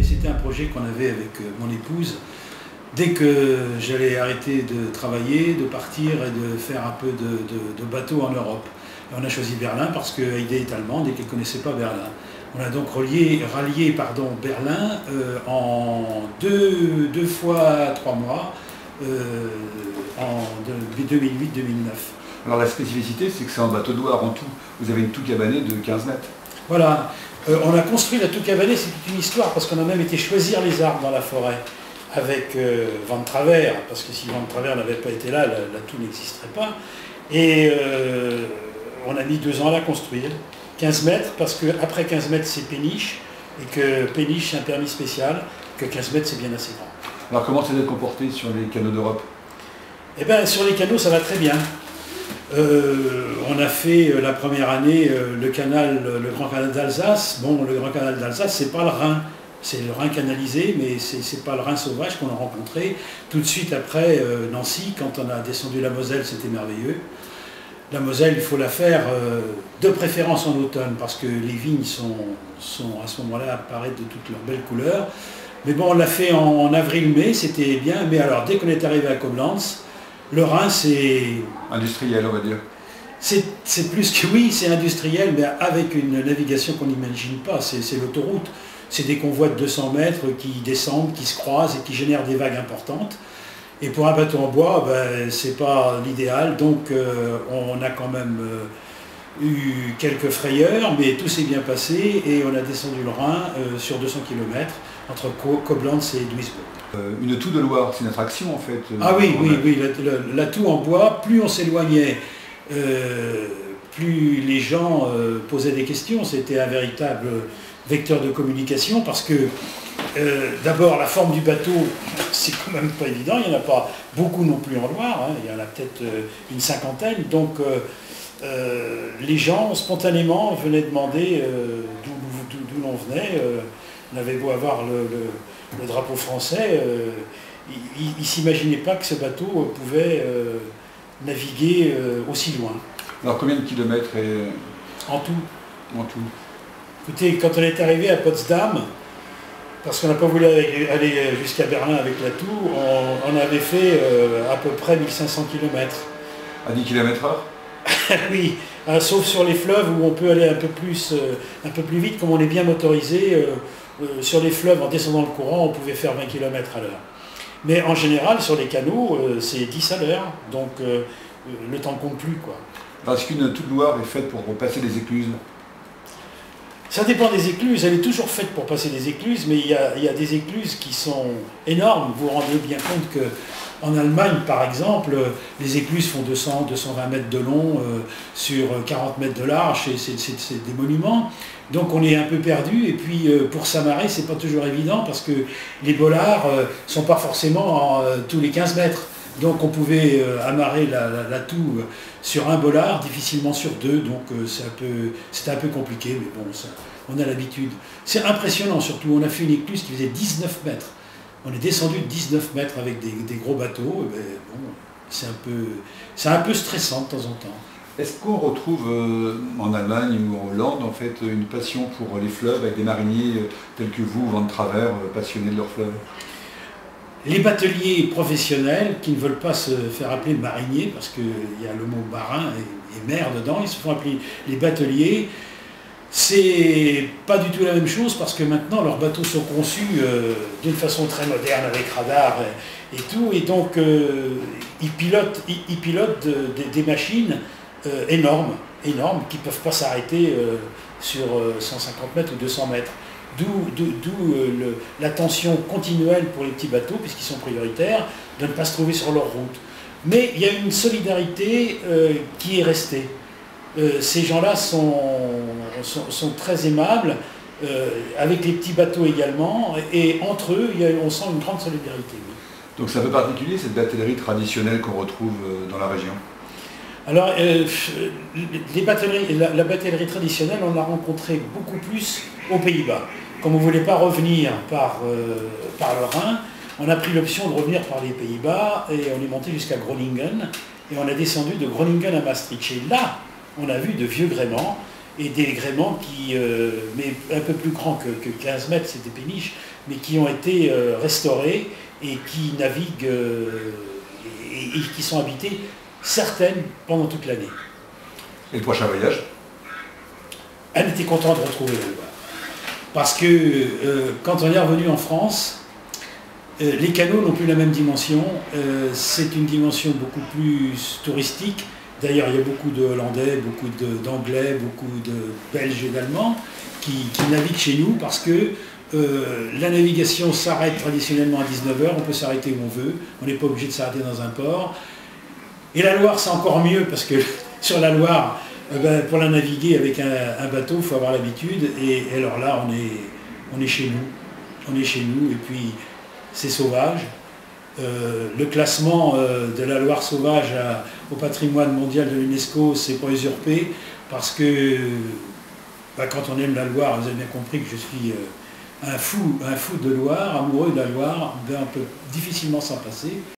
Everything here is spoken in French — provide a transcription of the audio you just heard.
C'était un projet qu'on avait avec mon épouse. Dès que j'allais arrêter de travailler, de partir et de faire un peu de bateau en Europe. Et on a choisi Berlin parce que Heide est allemande et qu'elle ne connaissait pas Berlin. On a donc rallié Berlin en deux fois 3 mois en 2008-2009. Alors la spécificité, c'est que c'est un bateau de Loire en tout. Vous avez une toux cabanée de 15 mètres. Voilà. On a construit la toux cabanée, c'est toute une histoire, parce qu'on a même été choisir les arbres dans la forêt avec Van Travers, parce que si Van Travers n'avait pas été là, la toux n'existerait pas. Et on a mis 2 ans à la construire. 15 mètres, parce qu'après 15 mètres, c'est péniche, et que péniche, c'est un permis spécial, que 15 mètres, c'est bien assez grand. Alors comment ça s'est comporté sur les canaux d'Europe? Eh bien, sur les canaux, ça va très bien. On a fait la première année le grand canal d'Alsace. Bon, le grand canal d'Alsace, c'est pas le Rhin, c'est le Rhin canalisé, mais c'est pas le Rhin sauvage qu'on a rencontré. Tout de suite après Nancy, quand on a descendu la Moselle, c'était merveilleux. La Moselle, il faut la faire de préférence en automne, parce que les vignes sont à ce moment-là apparaissent de toutes leurs belles couleurs. Mais bon, on l'a fait en avril-mai, c'était bien. Mais alors, dès qu'on est arrivé à Koblenz, le Rhin, c'est... Industriel, on va dire. C'est plus que oui, c'est industriel, mais avec une navigation qu'on n'imagine pas. C'est l'autoroute. C'est des convois de 200 mètres qui descendent, qui se croisent et qui génèrent des vagues importantes. Et pour un bateau en bois, ben, c'est pas l'idéal. Donc on a quand même eu quelques frayeurs, mais tout s'est bien passé et on a descendu le Rhin sur 200 km entre Koblenz et Duisbourg. Une toux de Loire, c'est une attraction en fait. Ah oui, la toux en bois, plus on s'éloignait, plus les gens posaient des questions. C'était un véritable vecteur de communication parce que d'abord la forme du bateau, c'est quand même pas évident, il n'y en a pas beaucoup non plus en Loire, hein. Il y en a peut-être une cinquantaine, donc les gens spontanément venaient demander d'où l'on venait. On avait beau avoir le drapeau français, ils ne s'imaginaient pas que ce bateau pouvait naviguer aussi loin. Alors combien de kilomètres En tout. En tout. Écoutez, quand on est arrivé à Potsdam, parce qu'on n'a pas voulu aller jusqu'à Berlin avec la toux, on avait fait à peu près 1500 km. À 10 km/h? Oui, sauf sur les fleuves où on peut aller un peu plus vite, comme on est bien motorisé. Sur les fleuves, en descendant le courant, on pouvait faire 20 km à l'heure. Mais en général, sur les canaux, c'est 10 à l'heure, donc le temps ne compte plus, quoi. Parce qu'une toux de Loire est faite pour passer des écluses? Ça dépend des écluses, elle est toujours faite pour passer des écluses, mais il y a des écluses qui sont énormes. Vous vous rendez bien compte qu'en Allemagne, par exemple, les écluses font 200-220 mètres de long sur 40 mètres de large, et c'est des monuments. Donc on est un peu perdu, et puis pour s'amarrer, c'est pas toujours évident, parce que les bollards sont pas forcément tous les 15 mètres. Donc on pouvait amarrer la toux sur un bollard, difficilement sur 2, donc c'était un peu compliqué, mais bon, ça, on a l'habitude. C'est impressionnant surtout, on a fait une écluse qui faisait 19 mètres. On est descendu de 19 mètres avec des gros bateaux, et ben, bon, c'est un peu stressant de temps en temps. Est-ce qu'on retrouve en Allemagne ou en Hollande en fait une passion pour les fleuves avec des mariniers tels que vous, Van Travers, passionnés de leurs fleuves? Les bateliers professionnels qui ne veulent pas se faire appeler mariniers, parce qu'il y a le mot marin et mer dedans, ils se font appeler les bateliers. C'est pas du tout la même chose, parce que maintenant leurs bateaux sont conçus d'une façon très moderne avec radar et tout, et donc ils pilotent des machines énormes qui ne peuvent pas s'arrêter sur 150 mètres ou 200 mètres. D'où la tension continuelle pour les petits bateaux, puisqu'ils sont prioritaires, de ne pas se trouver sur leur route. Mais il y a une solidarité qui est restée. Ces gens-là sont très aimables, avec les petits bateaux également, et entre eux, on sent une grande solidarité. Donc c'est un peu particulier cette batellerie traditionnelle qu'on retrouve dans la région? Alors, la batellerie traditionnelle, on l'a rencontrée beaucoup plus aux Pays-Bas. Comme on ne voulait pas revenir par le Rhin, on a pris l'option de revenir par les Pays-Bas et on est monté jusqu'à Groningen et on a descendu de Groningen à Maastricht. Et là, on a vu de vieux gréements et des gréements qui, mais un peu plus grands que 15 mètres, c'est des péniches, mais qui ont été restaurés et qui naviguent et qui sont habitées, certaines, pendant toute l'année. Et le prochain voyage? Elle était contente de retrouver la Loire. Parce que quand on est revenu en France, les canaux n'ont plus la même dimension. C'est une dimension beaucoup plus touristique. D'ailleurs, il y a beaucoup de Hollandais, beaucoup d'Anglais, beaucoup de Belges et d'Allemands qui naviguent chez nous parce que la navigation s'arrête traditionnellement à 19 h, on peut s'arrêter où on veut, on n'est pas obligé de s'arrêter dans un port. Et la Loire, c'est encore mieux parce que sur la Loire, pour la naviguer avec un bateau, il faut avoir l'habitude. Et alors là, on est chez nous. On est chez nous et puis c'est sauvage. Le classement de la Loire sauvage au patrimoine mondial de l'UNESCO, c'est pas usurpé parce que quand on aime la Loire, vous avez bien compris que je suis un fou de Loire, amoureux de la Loire, on peut difficilement s'en passer.